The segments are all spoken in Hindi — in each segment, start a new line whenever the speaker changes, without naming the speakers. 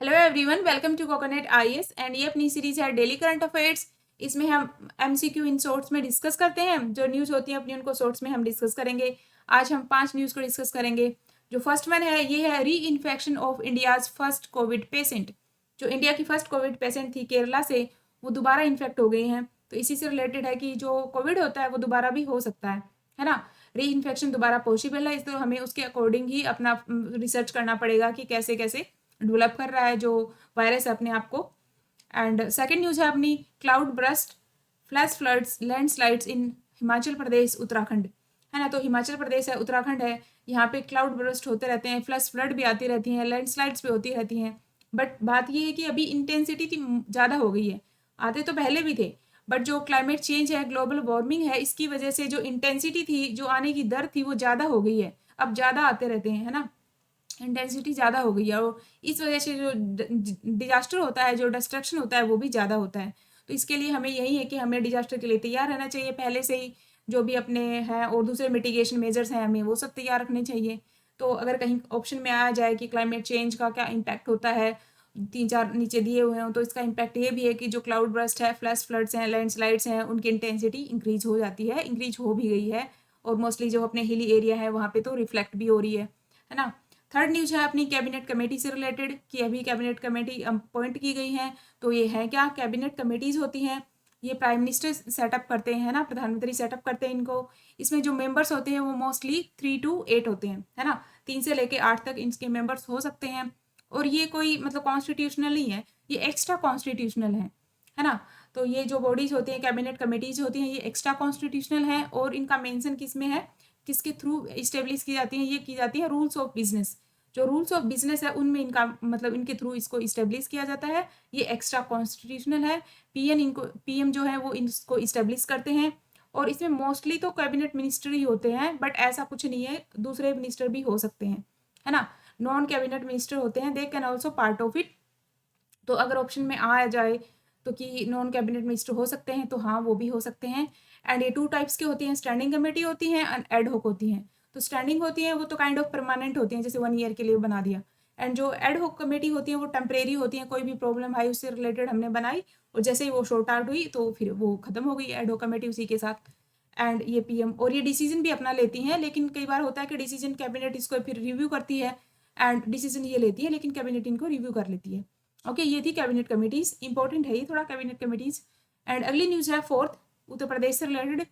Hello everyone, welcome to Coconut IAS and ये अपनी सीरीज है डेली करंट अफेयर्स। इसमें हम एमसीक्यू इन शॉर्ट्स में डिस्कस करते हैं। जो न्यूज़ होती है अपनी उनको शॉर्ट्स में हम डिस्कस करेंगे। आज हम 5 न्यूज़ को डिस्कस करेंगे। जो फर्स्ट वन है ये है री infection of India's first Covid patient. जो इंडिया की फर्स्ट कोविड पेशेंट थी केरला से, वो दोबारा इन्फेक्ट हो गई हैं। तो इसी से रिलेटेड है कि जो कोविड होता है वो दोबारा भी हो सकता है ना। री इन्फेक्शन दोबारा पॉसिबल है, इसलिए हमें उसके अकॉर्डिंग ही अपना रिसर्च करना पड़ेगा कि कैसे कैसे डेवलप कर रहा है जो वायरस है अपने आप को। एंड सेकेंड न्यूज़ है अपनी cloud burst flash floods landslides in Himachal Pradesh Uttarakhand, है ना। तो हिमाचल प्रदेश है, उत्तराखंड है, यहाँ पे क्लाउड ब्रस्ट होते रहते हैं, फ्लैश फ्लड भी आती रहती हैं, लैंडस्लाइड्स भी होती रहती हैं। बट बात ये है कि अभी इंटेंसिटी ज़्यादा हो गई है। आते तो पहले भी थे, बट जो क्लाइमेट चेंज है, ग्लोबल वार्मिंग है, इसकी वजह से जो इंटेंसिटी थी, जो आने की दर थी, वो ज़्यादा हो गई है। अब ज़्यादा आते रहते हैं, है ना। इंटेंसिटी ज़्यादा हो गई है और इस वजह से जो डिजास्टर होता है, जो डिस्ट्रक्शन होता है, वो भी ज़्यादा होता है। तो इसके लिए हमें यही है कि हमें डिजास्टर के लिए तैयार रहना चाहिए पहले से ही। जो भी अपने हैं और दूसरे मिटिगेशन मेजर्स हैं, हमें वो सब तैयार रखने चाहिए। तो अगर कहीं ऑप्शन में आ जाए कि क्लाइमेट चेंज का क्या इम्पैक्ट होता है, 3-4 नीचे दिए हुए हों, तो इसका इम्पैक्ट ये भी है कि जो क्लाउड बर्स्ट है, फ्लैश फ्लड्स हैं, लैंडस्लाइड्स हैं, उनकी इंटेंसिटी इंक्रीज हो जाती है, इंक्रीज हो भी गई है। और मोस्टली जो अपने हिली एरिया है वहाँ पे तो रिफ्लेक्ट भी हो रही है ना। थर्ड न्यूज है अपनी कैबिनेट कमेटी से रिलेटेड कि अभी कैबिनेट कमेटी अपॉइंट की गई हैं। तो ये है क्या, कैबिनेट कमेटीज होती हैं, ये प्राइम मिनिस्टर सेटअप करते हैं ना, प्रधानमंत्री सेटअप करते हैं इनको। इसमें जो मेंबर्स होते हैं वो मोस्टली 3 to 8 होते हैं, है ना। 3 से लेके 8 तक इनके मेंबर्स हो सकते हैं। और ये कोई मतलब कॉन्स्टिट्यूशनल नहीं है, ये एक्स्ट्रा कॉन्स्टिट्यूशनल है ना। तो ये जो बॉडीज होती हैं, कैबिनेट कमेटीज होती हैं, ये एक्स्ट्रा कॉन्स्टिट्यूशनल हैं। और इनका मेंशन किस में है, किसके थ्रू इस्टेब्लिश की जाती है, ये की जाती है रूल्स ऑफ बिजनेस। जो रूल्स ऑफ बिजनेस है उनमें इनका मतलब इनके थ्रू इसको इस्टेब्लिश किया जाता है। ये एक्स्ट्रा कॉन्स्टिट्यूशनल है। पीएम जो है वो इसको इस्टेब्लिश करते हैं। और इसमें मोस्टली तो कैबिनेट मिनिस्टर ही होते हैं, बट ऐसा कुछ नहीं है, दूसरे मिनिस्टर भी हो सकते हैं, है ना। नॉन कैबिनेट मिनिस्टर होते हैं, they can also part of it. तो अगर ऑप्शन में आ जाए तो कि नॉन कैबिनेट मिनिस्टर हो सकते हैं, तो हाँ वो भी हो सकते हैं। एंड ये 2 टाइप्स की होती हैं, स्टैंडिंग कमेटी होती हैं एंड एड होक होती हैं। तो स्टैंडिंग होती हैं वो तो काइंड ऑफ परमानेंट होती हैं, जैसे 1 ईयर के लिए बना दिया। एंड जो एड होक कमेटी होती हैं वो टेम्परेरी होती हैं, कोई भी प्रॉब्लम आई उससे रिलेटेड हमने बनाई और जैसे ही वो शॉर्ट आउट हुई तो फिर वो खत्म हो गई एड होक कमेटी उसी के साथ। एंड ये पीएम और ये डिसीजन भी अपना लेती हैं, लेकिन कई बार होता है कि डिसीजन कैबिनेट इसको फिर रिव्यू करती है एंड डिसीजन ये लेती है, लेकिन कैबिनेट इनको रिव्यू कर लेती है। ओके, ये थी कैबिनेट कमेटीज, इंपॉर्टेंट है ये थोड़ा कैबिनेट कमेटीज। एंड अगली न्यूज़ है फोर्थ, उत्तर प्रदेश से रिलेटेड।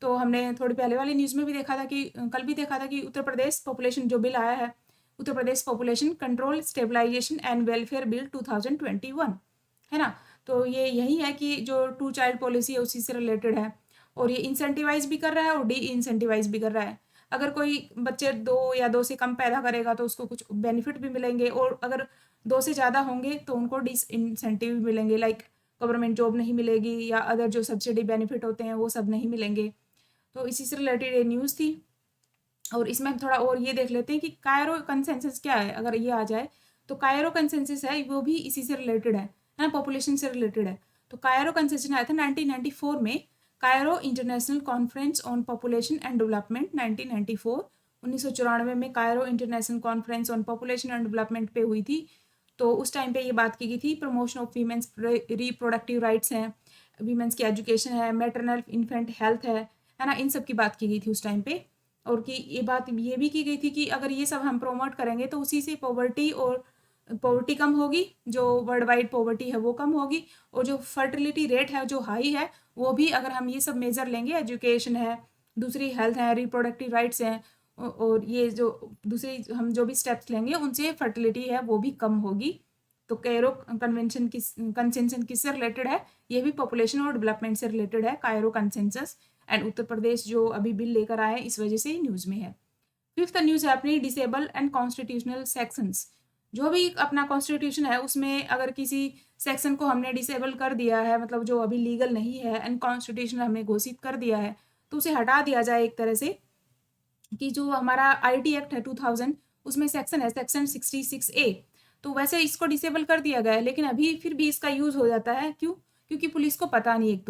तो हमने थोड़ी पहले वाली न्यूज़ में भी देखा था कि कल भी देखा था कि उत्तर प्रदेश पॉपुलेशन जो बिल आया है, Uttar Pradesh population control stabilisation and welfare bill 2021, है ना। तो ये यही है कि जो 2 चाइल्ड पॉलिसी है उसी से रिलेटेड है। और ये इंसेंटिवाइज भी कर रहा है और डी इंसेंटिवाइज भी कर रहा है। अगर कोई बच्चे 2 या 2 से कम पैदा करेगा तो उसको कुछ बेनिफिट भी मिलेंगे, और अगर 2 से ज़्यादा होंगे तो उनको डिस इंसेंटिव भी मिलेंगे, लाइक गवर्नमेंट जॉब नहीं मिलेगी या अदर जो सब्सिडी बेनिफिट होते हैं वो सब नहीं मिलेंगे। तो इसी से रिलेटेड ये न्यूज़ थी। और इसमें हम थोड़ा और ये देख लेते हैं कि कायरो कंसेंसस क्या है। अगर ये आ जाए तो कायरो कंसेंसस है, वो भी इसी से रिलेटेड है ना, पॉपुलेशन से रिलेटेड है। तो कायरो कंसेंसस आया था 1994 में, Cairo international conference on population and development 1994। 1994 में Cairo international conference on population and development पे हुई थी। तो उस टाइम पे ये बात की गई थी, promotion of women's reproductive rights हैं, वीमेंस की एजुकेशन है, मैटरनल इन्फेंट हेल्थ है ना, इन सब की बात की गई थी उस टाइम पे। और कि ये बात ये भी की गई थी कि अगर ये सब हम प्रमोट करेंगे तो उसी से पॉवर्टी कम होगी, जो वर्ल्ड वाइड पॉवर्टी है वो कम होगी, और जो फर्टिलिटी रेट है जो हाई है वो भी, अगर हम ये सब मेजर लेंगे, एजुकेशन है, दूसरी हेल्थ है, रिप्रोडक्टिव राइट्स हैं, और ये जो दूसरी हम जो भी स्टेप्स लेंगे उनसे फर्टिलिटी है वो भी कम होगी। तो कायरो कंसेंसन किससे रिलेटेड है, ये भी पॉपुलेशन और डेवलपमेंट से रिलेटेड है, Cairo consensus. And Uttar Pradesh जो अभी बिल लेकर आया है इस वजह से न्यूज़ में है। फिफ्थ न्यूज़ है अपनी डिसेबल एंड कॉन्स्टिट्यूशनल सेक्शंस। जो भी अपना कॉन्स्टिट्यूशन है उसमें अगर किसी सेक्शन को हमने डिसेबल कर दिया है, मतलब जो अभी लीगल नहीं है, अनकॉन्स्टिट्यूशनल हमने घोषित कर दिया है, तो उसे हटा दिया जाए एक तरह से। कि जो हमारा आईटी एक्ट है 2000, उसमें सेक्शन है सेक्शन 66A। तो वैसे इसको डिसेबल कर दिया गया है, लेकिन अभी फिर भी इसका यूज़ हो जाता है। क्यों? क्योंकि पुलिस को पता नहीं एक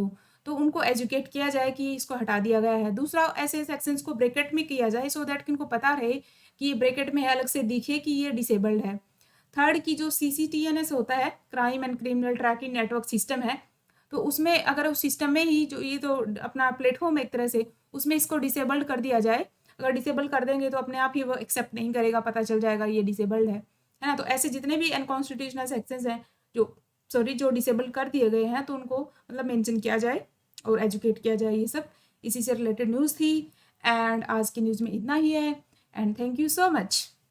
तो उनको एजुकेट किया जाए कि इसको हटा दिया गया है। दूसरा, ऐसे सेक्शंस को ब्रैकेट में किया जाए सो दैट कि उनको पता रहे कि ये ब्रैकेट में है, अलग से दिखे कि ये डिसेबल्ड है। थर्ड की जो CCTNS होता है, crime and criminal tracking network system है, तो उसमें अगर उस सिस्टम में ही जो ये तो अपना प्लेटफॉर्म एक तरह से उसमें इसको डिसेबल्ड कर दिया जाए, अगर डिसेबल कर देंगे तो अपने आप ही वो एक्सेप्ट नहीं करेगा, पता चल जाएगा ये डिसेबल्ड है ना। तो ऐसे जितने भी अनकॉन्स्टिट्यूशनल सेक्शंस हैं जो डिसेबल कर दिए गए हैं, तो उनको मतलब मेंशन किया जाए और एजुकेट किया जाए। ये सब इसी से रिलेटेड न्यूज़ थी, एंड आज की न्यूज़ में इतना ही है, and thank you so much.